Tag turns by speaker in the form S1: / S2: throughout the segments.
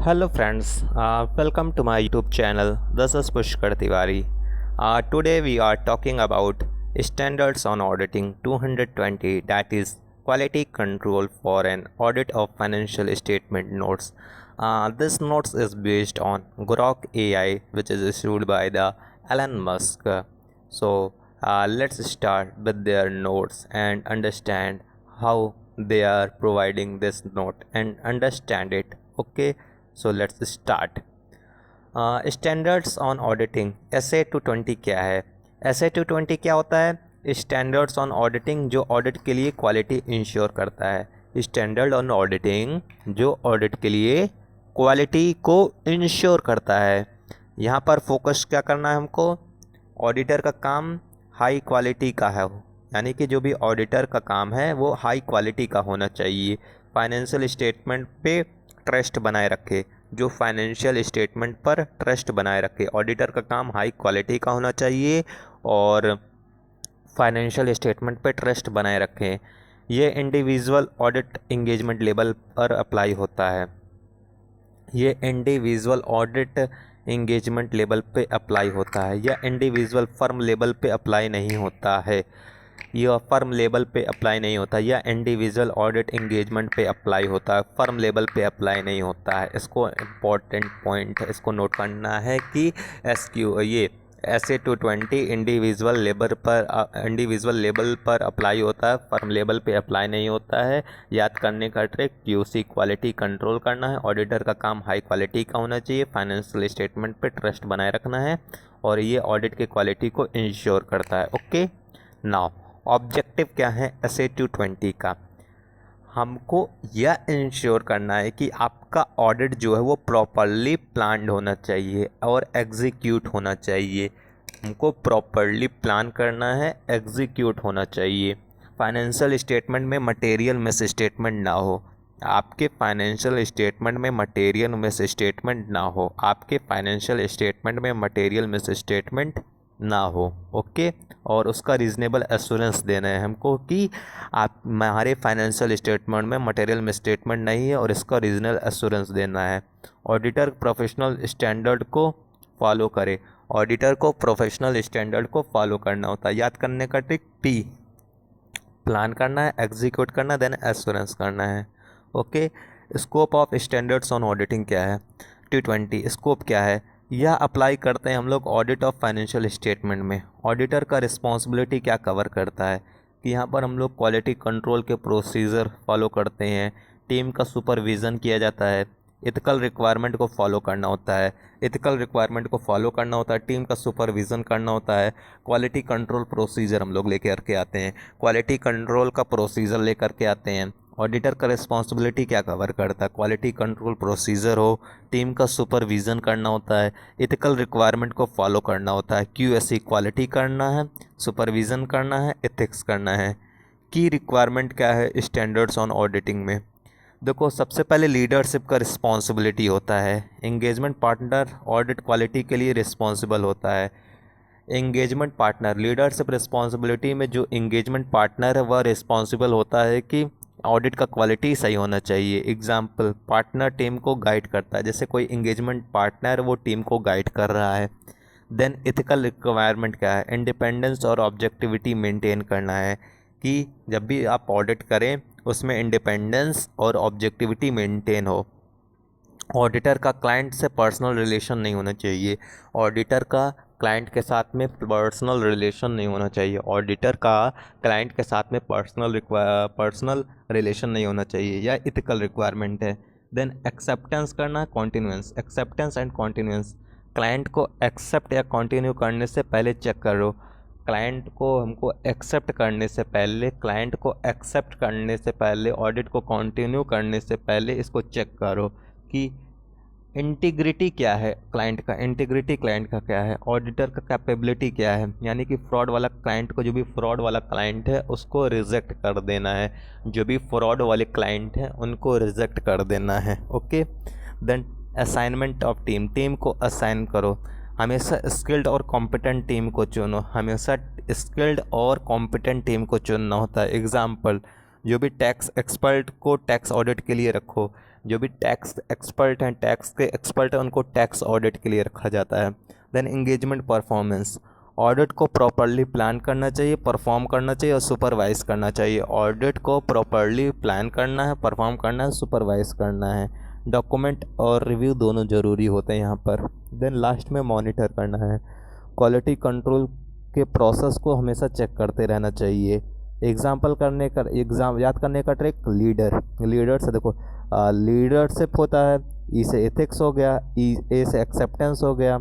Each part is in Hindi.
S1: Hello friends, welcome to my YouTube channel. This is Pushkar Tiwari. Today we are talking about standards on auditing 220, that is quality control for an audit of financial statement notes. This notes is based on Grok AI, which is issued by the Elon Musk. Let's start with their notes and understand how they are providing this note and understand it. Okay, so let's start. Standards on auditing SA 220 क्या है? SA 220 क्या होता है? स्टैंडर्ड्स ऑन ऑडिटिंग जो ऑडिट के लिए क्वालिटी इंश्योर करता है। स्टैंडर्ड ऑन ऑडिटिंग जो ऑडिट के लिए क्वालिटी को इंश्योर करता है। यहाँ पर फोकस क्या करना है हमको? ऑडिटर का काम हाई क्वालिटी का है, यानी कि जो भी ऑडिटर का काम है वो हाई क्वालिटी का होना चाहिए। फाइनेंशियल स्टेटमेंट पे ट्रस्ट बनाए रखे, जो फाइनेंशियल स्टेटमेंट पर ट्रस्ट बनाए रखे। ऑडिटर का काम हाई क्वालिटी का होना चाहिए और फाइनेंशियल स्टेटमेंट पे ट्रस्ट बनाए रखें। ये इंडिविजुअल ऑडिट इंगेजमेंट लेवल पर अप्लाई होता है। ये इंडिविजुअल ऑडिट इंगेजमेंट लेवल पे अप्लाई होता है, या इंडिविजुअल फर्म लेवल पे अप्लाई नहीं होता है। यह फर्म लेवल पे अप्लाई नहीं होता, या इंडिविजुअल ऑडिट इंगेजमेंट पे अप्लाई होता है, फर्म लेवल पे अप्लाई नहीं होता है। इसको इम्पोर्टेंट पॉइंट इसको नोट करना है कि ये SA 220 इंडिविजुअल लेवल पर अप्लाई होता है, फर्म लेवल पे अप्लाई नहीं होता है। याद करने का ट्रिक, QC क्वालिटी कंट्रोल करना है। ऑडिटर का काम हाई क्वालिटी का होना चाहिए, फाइनेंशियल स्टेटमेंट पे ट्रस्ट बनाए रखना है, और ये ऑडिट की क्वालिटी को इंश्योर करता है। ओके, नाउ ऑब्जेक्टिव क्या है SA 220 का? हमको यह इंश्योर करना है कि आपका ऑडिट जो है वो प्रॉपरली प्लान्ड होना चाहिए और एग्जीक्यूट होना चाहिए। हमको प्रॉपरली प्लान करना है, एग्जीक्यूट होना चाहिए। फाइनेंशियल स्टेटमेंट में मटेरियल मिस स्टेटमेंट ना हो, आपके फाइनेंशियल स्टेटमेंट में मटेरियल मिस स्टेटमेंट ना हो, आपके फाइनेंशियल स्टेटमेंट में मटेरियल मिस स्टेटमेंट ना हो। ओके, और उसका रीज़नेबल एश्योरेंस देना है हमको कि आप हमारे फाइनेंशियल स्टेटमेंट में मटेरियल मिसस्टेटमेंट नहीं है, और इसका रीजनल एश्योरेंस देना है। ऑडिटर प्रोफेशनल स्टैंडर्ड को फॉलो करे, ऑडिटर को प्रोफेशनल स्टैंडर्ड को फॉलो करना होता है। याद करने का ट्रिक P, प्लान करना है, एग्जीक्यूट करना, देन एश्योरेंस करना है। Okay, scope of standards on auditing क्या है? 220 स्कोप क्या है? यह अप्लाई करते हैं हम लोग ऑडिट ऑफ फाइनेंशियल स्टेटमेंट में। ऑडिटर का रिस्पॉन्सिबिलिटी क्या कवर करता है कि यहाँ पर हम लोग क्वालिटी कंट्रोल के प्रोसीजर फॉलो करते हैं, टीम का सुपरविज़न किया जाता है, एथिकल रिक्वायरमेंट को फॉलो करना होता है, टीम का सुपरविज़न करना होता है। क्वालिटी कंट्रोल प्रोसीजर हम लोग लेकर के आते हैं, क्वालिटी कंट्रोल का प्रोसीजर लेकर के आते हैं। ऑडिटर का रिस्पॉन्सिबिलिटी क्या कवर करता है? क्वालिटी कंट्रोल प्रोसीजर हो, टीम का सुपरविज़न करना होता है, एथिकल रिक्वायरमेंट को फॉलो करना होता है, QSE क्वालिटी करना है, सुपरविज़न करना है, एथिक्स करना है। की रिक्वायरमेंट क्या है स्टैंडर्ड्स ऑन ऑडिटिंग में? देखो, सबसे पहले लीडरशिप का रिस्पॉन्सिबिलिटी होता है। एंगेजमेंट पार्टनर ऑडिट क्वालिटी के लिए रिस्पॉन्सिबल होता है। एंगेजमेंट पार्टनर लीडरशिप रिस्पॉन्सिबिलिटी में जो एंगेजमेंट पार्टनर है वह रिस्पॉन्सिबल होता है कि ऑडिट का क्वालिटी सही होना चाहिए। एग्जाम्पल, पार्टनर टीम को गाइड करता है, जैसे कोई एंगेजमेंट पार्टनर वो टीम को गाइड कर रहा है। देन एथिकल रिक्वायरमेंट क्या है? इंडिपेंडेंस और ऑब्जेक्टिविटी मेंटेन करना है कि जब भी आप ऑडिट करें उसमें इंडिपेंडेंस और ऑब्जेक्टिविटी मेंटेन हो। ऑडिटर का क्लाइंट से पर्सनल रिलेशन नहीं होना चाहिए, ऑडिटर का क्लाइंट के साथ में पर्सनल रिलेशन नहीं होना चाहिए, ऑडिटर का क्लाइंट के साथ में पर्सनल रिलेशन नहीं होना चाहिए, या इथिकल रिक्वायरमेंट है। देन एक्सेप्टेंस करना, कॉन्टिन्यूएंस, एक्सेप्टेंस एंड कॉन्टिन्यूएंस। क्लाइंट को एक्सेप्ट या कॉन्टिन्यू करने से पहले चेक करो, क्लाइंट को एक्सेप्ट करने से पहले, ऑडिट को कंटिन्यू करने से पहले इसको चेक करो कि इंटीग्रिटी क्या है क्लाइंट का क्या है, ऑडिटर का कैपेबिलिटी क्या है, यानी कि फ्रॉड वाला क्लाइंट को, जो भी फ्रॉड वाला क्लाइंट है उसको रिजेक्ट कर देना है, जो भी फ्रॉड वाले क्लाइंट हैं उनको रिजेक्ट कर देना है। Okay, then assignment of team को असाइन करो, हमेशा स्किल्ड और कॉम्पिटेंट टीम को चुनना होता है। एग्जाम्पल, जो भी टैक्स एक्सपर्ट को टैक्स ऑडिट के लिए रखो, जो भी टैक्स एक्सपर्ट हैं, टैक्स के एक्सपर्ट हैं, उनको टैक्स ऑडिट के लिए रखा जाता है। देन एंगेजमेंट परफॉर्मेंस, ऑडिट को प्रॉपरली प्लान करना चाहिए, परफॉर्म करना चाहिए और सुपरवाइज करना चाहिए। ऑडिट को प्रॉपरली प्लान करना है, परफॉर्म करना है, सुपरवाइज करना है। डॉक्यूमेंट और रिव्यू दोनों ज़रूरी होते हैं यहाँ पर। देन लास्ट में मॉनिटर करना है। क्वालिटी कंट्रोल के प्रोसेस को हमेशा चेक करते रहना चाहिए। एग्ज़ाम याद करने का ट्रिक, लीडर से देखो, लीडरशिप होता है, ई से एथिक्स हो गया, ए से एक्सेप्टेंस हो गया,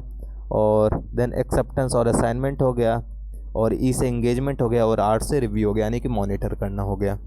S1: और देन एक्सेप्टेंस और असाइनमेंट हो गया, और ई से एंगेजमेंट हो गया, और आर से रिव्यू हो गया, यानी कि मॉनिटर करना हो गया।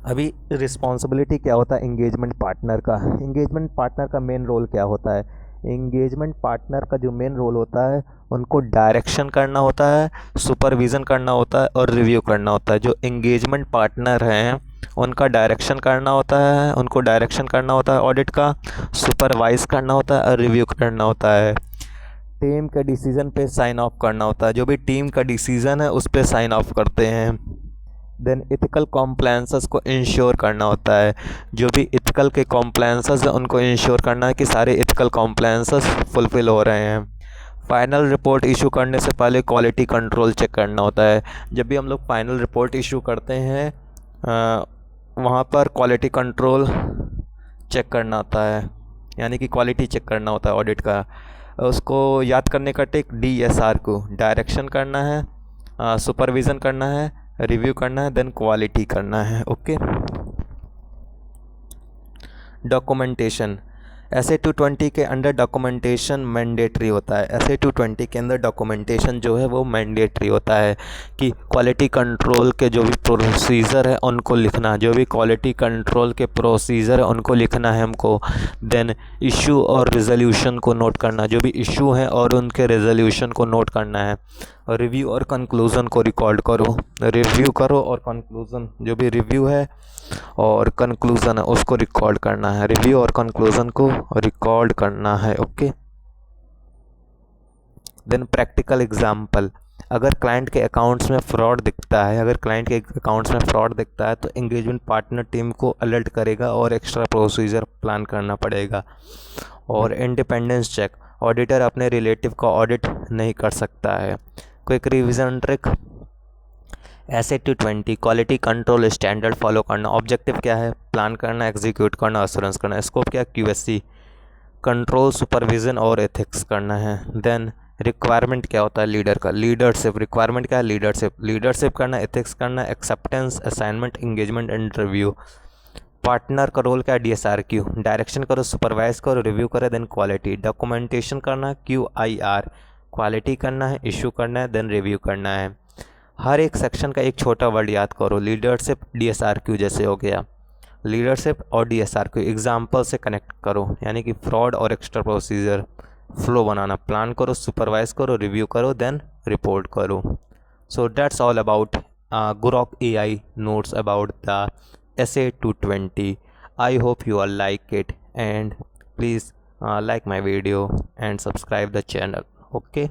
S1: अभी रिस्पॉन्सिबिलिटी क्या होता है एंगेजमेंट पार्टनर का? एंगेजमेंट पार्टनर का मेन रोल क्या होता है? एंगेजमेंट पार्टनर का जो मेन रोल होता है, उनको डायरेक्शन करना होता है, सुपरविज़न करना होता है और रिव्यू करना होता है। जो एंगेजमेंट पार्टनर हैं उनका डायरेक्शन करना होता है, उनको डायरेक्शन करना होता है ऑडिट का, सुपरवाइज करना होता है और रिव्यू करना होता है। टीम के डिसीज़न पे साइन ऑफ करना होता है, जो भी टीम का डिसीज़न है उस पर साइन ऑफ करते हैं। देन इथिकल कॉम्प्लायंसेस को इंश्योर करना होता है, जो भी इथिकल के कॉम्प्लायंसेस हैं उनको इंश्योर करना है कि सारे इथिकल कॉम्प्लायंसेस फुलफ़िल हो रहे हैं। फाइनल रिपोर्ट इशू करने से पहले क्वालिटी कंट्रोल चेक करना होता है। जब भी हम लोग फाइनल रिपोर्ट इशू करते हैं वहाँ पर क्वालिटी कंट्रोल चेक करना होता है, यानी कि क्वालिटी चेक करना होता है ऑडिट का। उसको याद करने का टिक, DSR को डायरेक्शन करना है, सुपरविज़न करना है, रिव्यू करना है, देन क्वालिटी करना है। ओके। डॉक्यूमेंटेशन, SA-220 के अंडर डॉक्यूमेंटेशन मैंडेटरी होता है। SA-220 के अंदर डॉक्यूमेंटेशन जो है वो मैंडेटरी होता है कि क्वालिटी कंट्रोल के जो भी प्रोसीजर है उनको लिखना, जो भी क्वालिटी कंट्रोल के प्रोसीजर है उनको लिखना है हमको। देन इशू और रिजोल्यूशन को नोट करना, जो भी इशू हैं और उनके रिजोल्यूशन को नोट करना है। और रिव्यू और कंक्लूज़न को रिकॉर्ड करो, रिव्यू करो और कंक्लूज़न, जो भी रिव्यू है और कंक्लूज़न है उसको रिकॉर्ड करना है, रिव्यू और कंक्लूज़न को रिकॉर्ड करना है। ओके। देन प्रैक्टिकल एग्जांपल, अगर क्लाइंट के अकाउंट्स में फ्रॉड दिखता है तो एंगेजमेंट पार्टनर टीम को अलर्ट करेगा और एक्स्ट्रा प्रोसीजर प्लान करना पड़ेगा। और इंडिपेंडेंस चेक, ऑडिटर अपने रिलेटिव का ऑडिट नहीं कर सकता है। Quick revision trick, SA-220 quality control standard follow करना। ऑब्जेक्टिव क्या है? प्लान करना, एग्जीक्यूट करना, एश्योरेंस करना। स्कोप क्या? QSC, कंट्रोल, सुपरविज़न और एथिक्स करना है। देन रिक्वायरमेंट क्या होता है लीडर का? लीडरशिप, रिक्वायरमेंट क्या है? लीडरशिप करना, एथिक्स करना, acceptance, assignment, engagement, interview. Partner का रोल क्या है? DSRQ, डायरेक्शन करो, सुपरवाइज करो, रिव्यू करो, देन क्वालिटी। डॉक्यूमेंटेशन करना, QIR, क्वालिटी करना है, इशू करना है, देन रिव्यू करना है। हर एक सेक्शन का एक छोटा वर्ड याद करो। लीडरशिप DSRQ जैसे हो गया, लीडरशिप और DSRQ एग्जाम्पल से कनेक्ट करो, यानी कि फ्रॉड और एक्स्ट्रा प्रोसीजर फ्लो बनाना। प्लान करो, सुपरवाइज करो, रिव्यू करो, देन रिपोर्ट करो। So that's all about Grok AI notes about the SA-220. I hope you all like it, and please like my video and subscribe the channel. Okay.